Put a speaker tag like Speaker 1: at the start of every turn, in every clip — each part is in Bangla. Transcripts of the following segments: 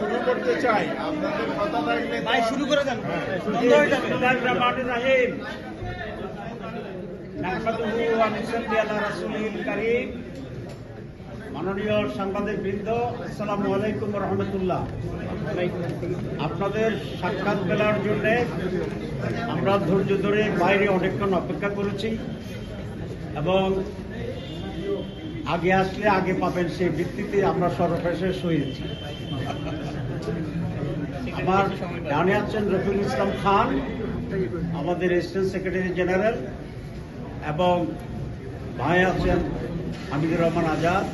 Speaker 1: শুরু করতে চাই, আপনাদের কথা থাকলে
Speaker 2: ভাই শুরু করে দেন, বন্ধ হয়ে যাবে। বিসমিল্লাহির-রহমানির-রহিম। নাহমাদুহু ওয়া নুসাল্লি আলা রাসূলিল কারীম। মাননীয় সাংবাদিকবৃন্দ, আসসালামু আলাইকুম ওয়া রাহমাতুল্লাহ। আপনাদের সাক্ষাৎ পেলার জন্য আমরা ধৈর্য ধরে বাইরে অনেকক্ষণ অপেক্ষা করেছি এবং আগে আসলে আগে পাবেন সেই ভিত্তিতে আমরা সর্বশেষ হয়েছি। আমার ডানে আছেন রফিকুল ইসলাম খান, আমাদের অ্যাসিস্ট্যান্ট সেক্রেটারি জেনারেল, এবং ভাই আছেন Hamidur Rahman Azad,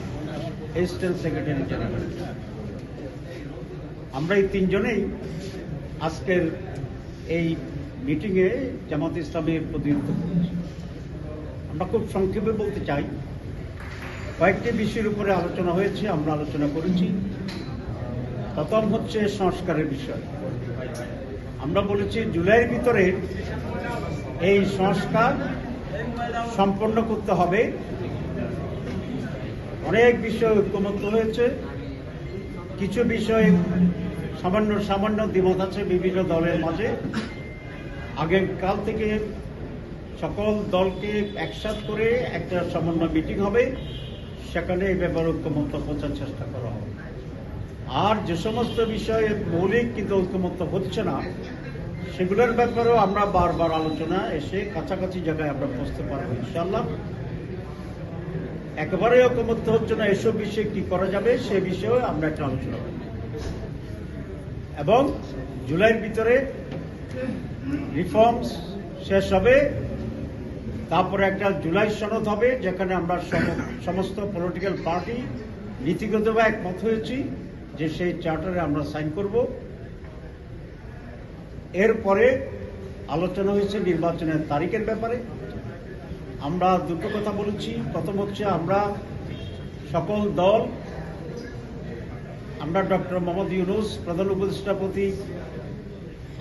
Speaker 2: assistant secretary general. আমরা এই তিনজনেই আজকের এই মিটিংয়ে জামাত ইসলামের প্রতিনিধিত্ব করছি। আমরা খুব সংক্ষেপে বলতে চাই, কয়েকটি বিষয়ের উপরে আলোচনা হয়েছে, আমরা আলোচনা করেছি। প্রথম হচ্ছে সংস্কারের বিষয়। আমরা বলেছি জুলাইয়ের ভিতরে এই সংস্কার সম্পন্ন করতে হবে। অনেক বিষয় ঐক্যমত্য হয়েছে, কিছু বিষয়ে সামান্য দ্বিমত আছে বিভিন্ন দলের মাঝে। আগেকাল থেকে সকল দলকে একসাথ করে একটা সমন্বয় মিটিং হবে, সেখানে এই ব্যাপারে ঐক্যমত্য পৌঁছার চেষ্টা করা হবে। আর যে সমস্ত বিষয়ে মৌলিক কিন্তু ঐক্যমত্য হচ্ছে না, সেগুলোর ব্যাপারেও আমরা বারবার আলোচনা এসে কাছাকাছি জায়গায় আমরা পৌঁছতে পারবো ইনশাআল্লাহ। একেবারে ঐক্যমত্য হচ্ছে না, এসব বিষয়ে কি করা যাবে সে বিষয়েও আমরা একটা আলোচনা করব। এবং জুলাইয়ের ভিতরে রিফর্মস শেষ হবে, তারপরে একটা জুলাই সনদ হবে, যেখানে আমরা সমস্ত পলিটিক্যাল পার্টি নীতিগতভাবে একমত হয়েছি যে সেই চার্টারে আমরা সাইন করব। এরপরে আলোচনা হয়েছে নির্বাচনের তারিখের ব্যাপারে। আমরা দুটো কথা বলেছি। প্রথম হচ্ছে আমরা সকল দল, আমরা ডক্টর মোহাম্মদ ইউনূস প্রধান উপদেষ্টার প্রতি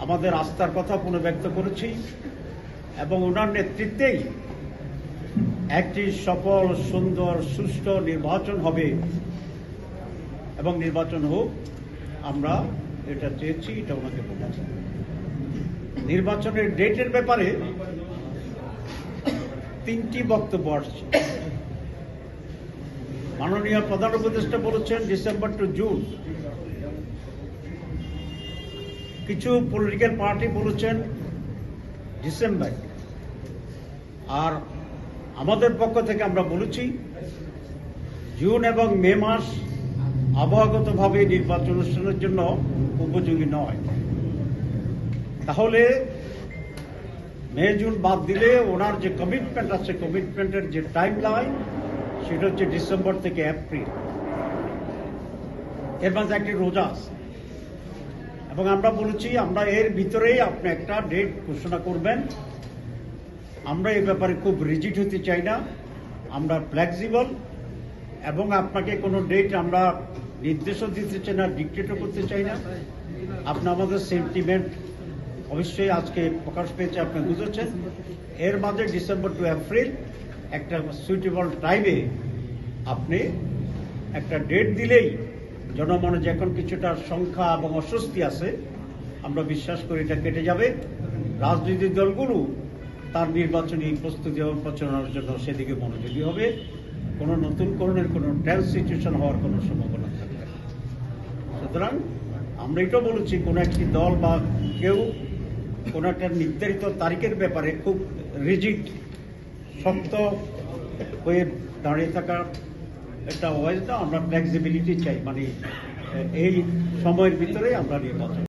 Speaker 2: আমাদের আস্থার কথা পুনর্ব্যক্ত করেছি এবং ওনার নেতৃত্বেই একটি সফল, সুন্দর, সুষ্ঠু নির্বাচন হবে এবং নির্বাচন হোক, আমরা এটা চেয়েছি, এটা ওনাকে বলেছি। নির্বাচনের ডেটের ব্যাপারে তিনটি বক্তব্য আসছে। মাননীয় প্রধান উপদেষ্টা বলেছেন ডিসেম্বর টু জুন, কিছু পলিটিক্যাল পার্টি বলেছেন ডিসেম্বর, আর আমাদের পক্ষ থেকে আমরা বলেছি জুন এবং মে মাস আবহাওয়াগতভাবে নির্বাচন অনুষ্ঠানের জন্য উপযোগী নয়। তাহলে মে জুন বাদ দিলে ওনার যে কমিটমেন্ট আছে, কমিটমেন্টের যে টাইম লাইন, সেটা হচ্ছে ডিসেম্বর থেকে এপ্রিল। এর মাঝে একটি রোজা আছে এবং আমরা বলেছি আমরা এর ভিতরেই আপনি একটা ডেট ঘোষণা করবেন। আমরা এই ব্যাপারে খুব রিজিড হতে চাই না, আমরা ফ্লেক্সিবল, এবং আপনাকে কোনো ডেট আমরা নির্দেশও দিতে চাই না, ডিক্টেটও করতে চাই না। আপনি আমাদের সেন্টিমেন্ট অবশ্যই আজকে প্রকাশ পেয়েছে, আপনি বুঝেছেন। এর মাঝে ডিসেম্বর টু এপ্রিল একটা সুইটেবল টাইমে আপনি একটা ডেট দিলেই জনমনে যে এখন কিছুটা সংখ্যা এবং অস্বস্তি আছে, আমরা বিশ্বাস করি এটা কেটে যাবে। রাজনৈতিক দলগুলো তার নির্বাচনী প্রস্তুতি প্রচারণার জন্য সেদিকে মনোযোগী হবে। কোনো নতুনকরণের কোনো টেন্স সিচুয়েশন হওয়ার কোনো সম্ভাবনা থাকবে না। সুতরাং আমরা এটাও বলেছি, কোনো একটি দল বা কেউ কোনো একটা নির্ধারিত তারিখের ব্যাপারে খুব রিজিড, শক্ত হয়ে দাঁড়িয়ে থাকা একটা ওয়াইজ না, আমরা ফ্লেক্সিবিলিটি চাই, মানে এই সময়ের ভিতরে আমরা নির্বাচন